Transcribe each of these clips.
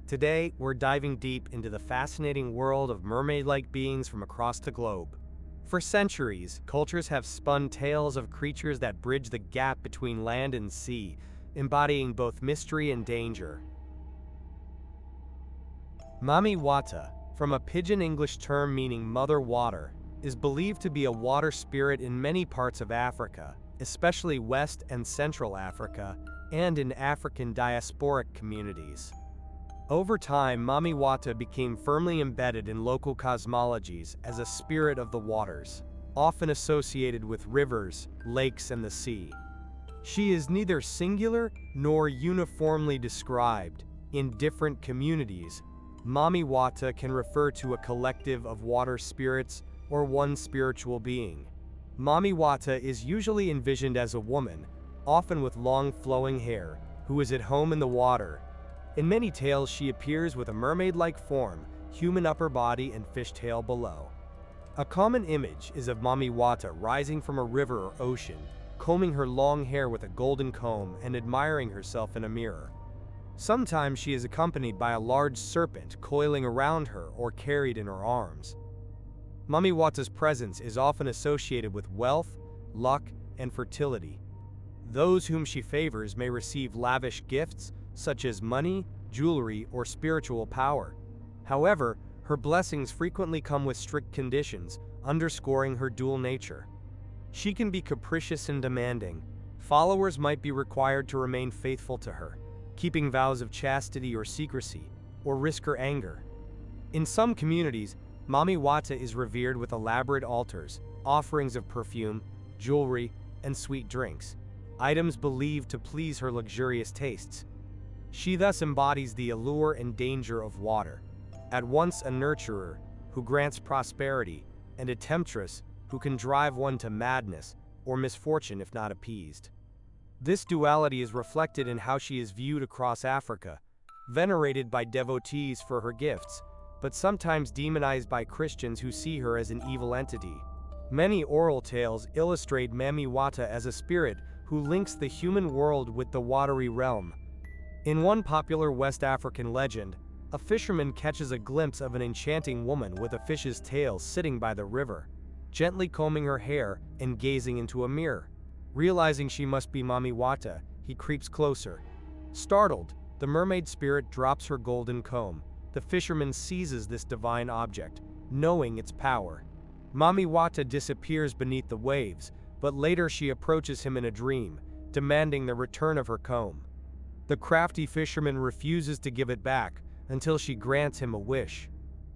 Today, we're diving deep into the fascinating world of mermaid-like beings from across the globe. For centuries, cultures have spun tales of creatures that bridge the gap between land and sea, embodying both mystery and danger. Mami Wata, from a Pidgin English term meaning mother water, is believed to be a water spirit in many parts of Africa, especially West and Central Africa, and in African diasporic communities. Over time, Mami Wata became firmly embedded in local cosmologies as a spirit of the waters, often associated with rivers, lakes, and the sea. She is neither singular nor uniformly described. In different communities, Mami Wata can refer to a collective of water spirits or one spiritual being. Mami Wata is usually envisioned as a woman, often with long flowing hair, who is at home in the water. In many tales, she appears with a mermaid-like form, human upper body and fishtail below. A common image is of Mami Wata rising from a river or ocean, combing her long hair with a golden comb and admiring herself in a mirror. Sometimes she is accompanied by a large serpent coiling around her or carried in her arms. Mami Wata's presence is often associated with wealth, luck, and fertility. Those whom she favors may receive lavish gifts, such as money, jewelry, or spiritual power. However, her blessings frequently come with strict conditions, underscoring her dual nature. She can be capricious and demanding. Followers might be required to remain faithful to her, keeping vows of chastity or secrecy, or risk her anger. In some communities, Mami Wata is revered with elaborate altars, offerings of perfume, jewelry, and sweet drinks, items believed to please her luxurious tastes. She thus embodies the allure and danger of water, at once a nurturer who grants prosperity and a temptress who can drive one to madness or misfortune if not appeased. This duality is reflected in how she is viewed across Africa, venerated by devotees for her gifts, but sometimes demonized by Christians who see her as an evil entity. Many oral tales illustrate Mami Wata as a spirit who links the human world with the watery realm. In one popular West African legend, a fisherman catches a glimpse of an enchanting woman with a fish's tail sitting by the river, gently combing her hair and gazing into a mirror. Realizing she must be Mami Wata, he creeps closer. Startled, the mermaid spirit drops her golden comb. The fisherman seizes this divine object, knowing its power. Mami Wata disappears beneath the waves, but later she approaches him in a dream, demanding the return of her comb. The crafty fisherman refuses to give it back until she grants him a wish.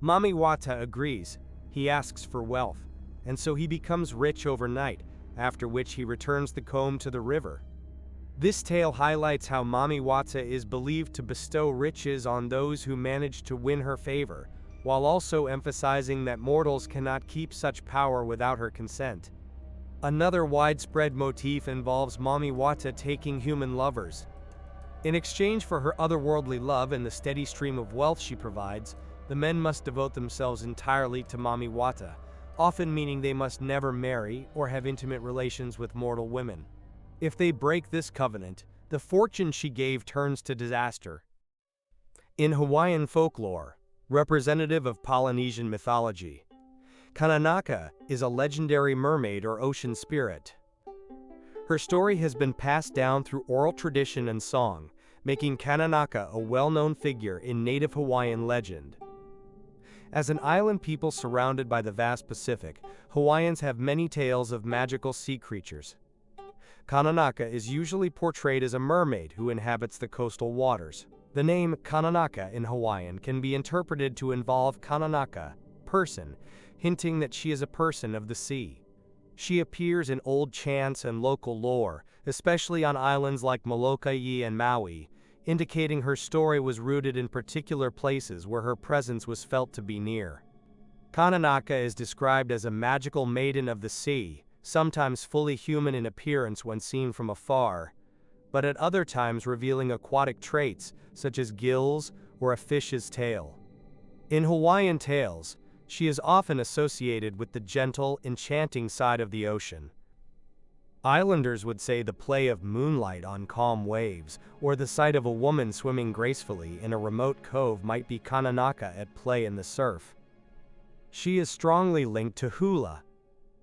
Mami Wata agrees. He asks for wealth, and so he becomes rich overnight, after which he returns the comb to the river. This tale highlights how Mami Wata is believed to bestow riches on those who manage to win her favor, while also emphasizing that mortals cannot keep such power without her consent. Another widespread motif involves Mami Wata taking human lovers. In exchange for her otherworldly love and the steady stream of wealth she provides, the men must devote themselves entirely to Mami Wata, often meaning they must never marry or have intimate relations with mortal women. If they break this covenant, the fortune she gave turns to disaster. In Hawaiian folklore, representative of Polynesian mythology, Kananaka is a legendary mermaid or ocean spirit. Her story has been passed down through oral tradition and song, making Kananaka a well-known figure in native Hawaiian legend. As an island people surrounded by the vast Pacific, Hawaiians have many tales of magical sea creatures. Kananaka is usually portrayed as a mermaid who inhabits the coastal waters. The name Kananaka in Hawaiian can be interpreted to involve Kananaka, person, hinting that she is a person of the sea. She appears in old chants and local lore, especially on islands like Molokai and Maui, indicating her story was rooted in particular places where her presence was felt to be near. Kananaka is described as a magical maiden of the sea, sometimes fully human in appearance when seen from afar, but at other times revealing aquatic traits such as gills or a fish's tail. In Hawaiian tales, she is often associated with the gentle, enchanting side of the ocean. Islanders would say the play of moonlight on calm waves, or the sight of a woman swimming gracefully in a remote cove might be Kananaka at play in the surf. She is strongly linked to hula,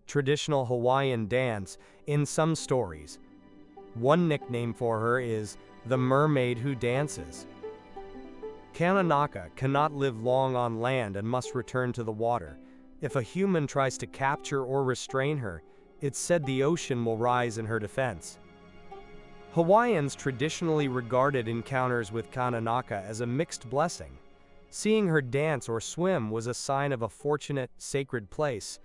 traditional Hawaiian dance, in some stories. One nickname for her is the mermaid who dances. Kananaka cannot live long on land and must return to the water. If a human tries to capture or restrain her, it's said the ocean will rise in her defense. Hawaiians traditionally regarded encounters with Kananaka as a mixed blessing. Seeing her dance or swim was a sign of a fortunate, sacred place,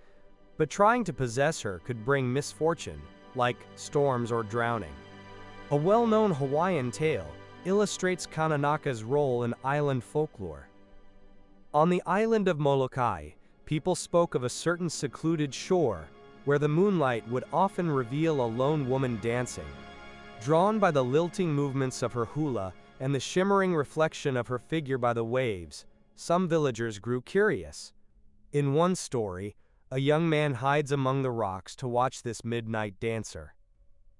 but trying to possess her could bring misfortune, like storms or drowning. A well-known Hawaiian tale illustrates Kananaka's role in island folklore. On the island of Molokai, people spoke of a certain secluded shore where the moonlight would often reveal a lone woman dancing. Drawn by the lilting movements of her hula and the shimmering reflection of her figure by the waves, some villagers grew curious. In one story, a young man hides among the rocks to watch this midnight dancer.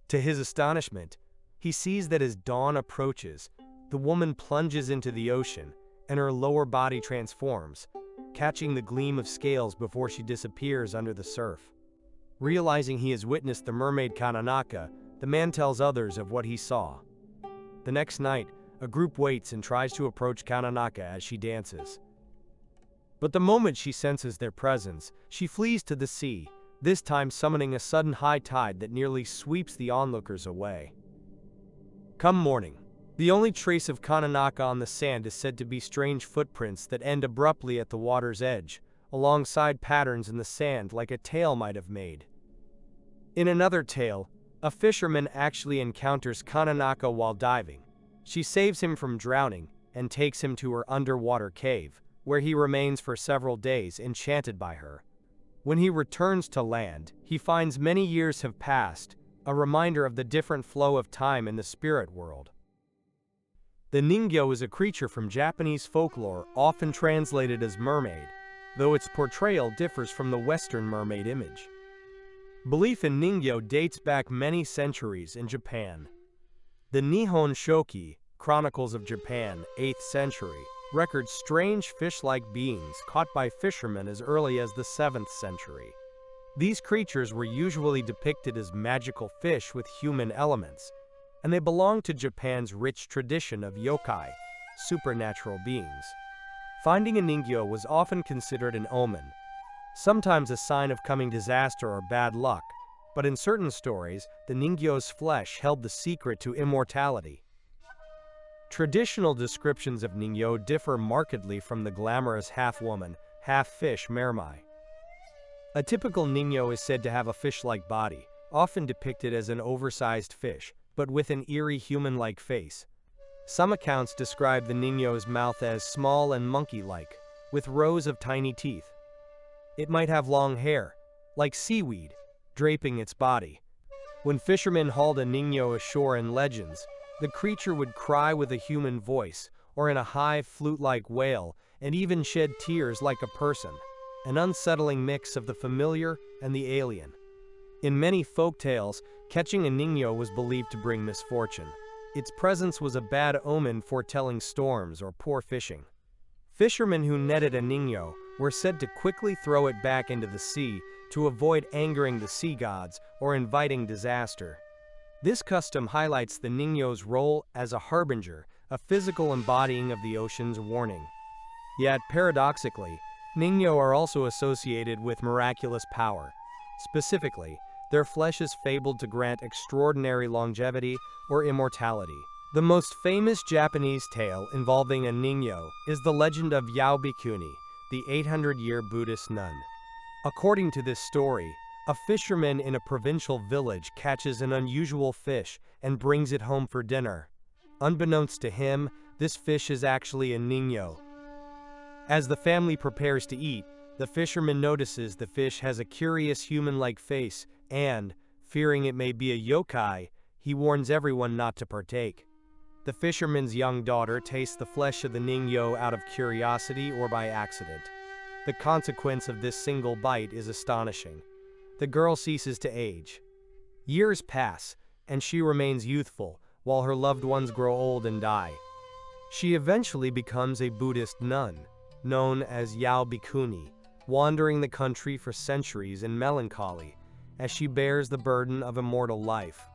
To his astonishment, he sees that as dawn approaches, the woman plunges into the ocean, and her lower body transforms, catching the gleam of scales before she disappears under the surf. Realizing he has witnessed the mermaid Kananaka, the man tells others of what he saw. The next night, a group waits and tries to approach Kananaka as she dances. But the moment she senses their presence, she flees to the sea, this time summoning a sudden high tide that nearly sweeps the onlookers away. Come morning, the only trace of Kananaka on the sand is said to be strange footprints that end abruptly at the water's edge, alongside patterns in the sand like a tail might have made. In another tale, a fisherman actually encounters Kananaka while diving. She saves him from drowning and takes him to her underwater cave, where he remains for several days enchanted by her. When he returns to land, he finds many years have passed, a reminder of the different flow of time in the spirit world. The Ningyo is a creature from Japanese folklore, often translated as mermaid, though its portrayal differs from the Western mermaid image. Belief in Ningyo dates back many centuries in Japan. The Nihon Shoki, Chronicles of Japan, 8th century, records strange fish-like beings caught by fishermen as early as the 7th century. These creatures were usually depicted as magical fish with human elements, and they belong to Japan's rich tradition of yokai, supernatural beings. Finding a Ningyo was often considered an omen, sometimes a sign of coming disaster or bad luck, but in certain stories, the Ningyo's flesh held the secret to immortality. Traditional descriptions of Ningyo differ markedly from the glamorous half-woman, half-fish mermaid. A typical Ningyo is said to have a fish-like body, often depicted as an oversized fish, but with an eerie human-like face. Some accounts describe the Ningyo's mouth as small and monkey-like, with rows of tiny teeth. It might have long hair, like seaweed, draping its body. When fishermen hauled a Ningyo ashore in legends, the creature would cry with a human voice, or in a high flute-like wail, and even shed tears like a person, an unsettling mix of the familiar and the alien. In many folk tales, catching a Ningyo was believed to bring misfortune. Its presence was a bad omen foretelling storms or poor fishing. Fishermen who netted a Ningyo were said to quickly throw it back into the sea to avoid angering the sea gods or inviting disaster. This custom highlights the Ningyo's role as a harbinger, a physical embodying of the ocean's warning. Yet, paradoxically, Ningyo are also associated with miraculous power. Specifically, their flesh is fabled to grant extraordinary longevity or immortality. The most famous Japanese tale involving a Ningyo is the legend of Yaobikuni, the 800-year Buddhist nun. According to this story, a fisherman in a provincial village catches an unusual fish and brings it home for dinner. Unbeknownst to him, this fish is actually a Ningyo. As the family prepares to eat, the fisherman notices the fish has a curious human-like face and, fearing it may be a yokai, he warns everyone not to partake. The fisherman's young daughter tastes the flesh of the Ningyo out of curiosity or by accident. The consequence of this single bite is astonishing. The girl ceases to age. Years pass, and she remains youthful, while her loved ones grow old and die. She eventually becomes a Buddhist nun, known as Yao Bhikkhuni, wandering the country for centuries in melancholy, as she bears the burden of immortal life.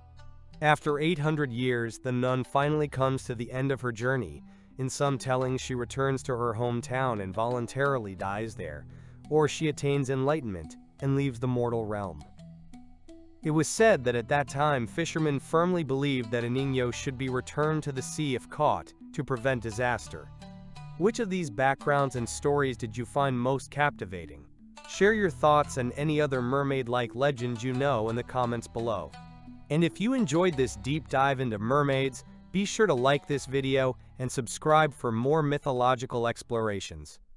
After 800 years, the nun finally comes to the end of her journey. In some tellings, she returns to her hometown and voluntarily dies there, or she attains enlightenment and leaves the mortal realm. It was said that at that time, fishermen firmly believed that a Ningyo should be returned to the sea if caught, to prevent disaster. Which of these backgrounds and stories did you find most captivating? Share your thoughts and any other mermaid-like legends you know in the comments below. And if you enjoyed this deep dive into mermaids, be sure to like this video and subscribe for more mythological explorations.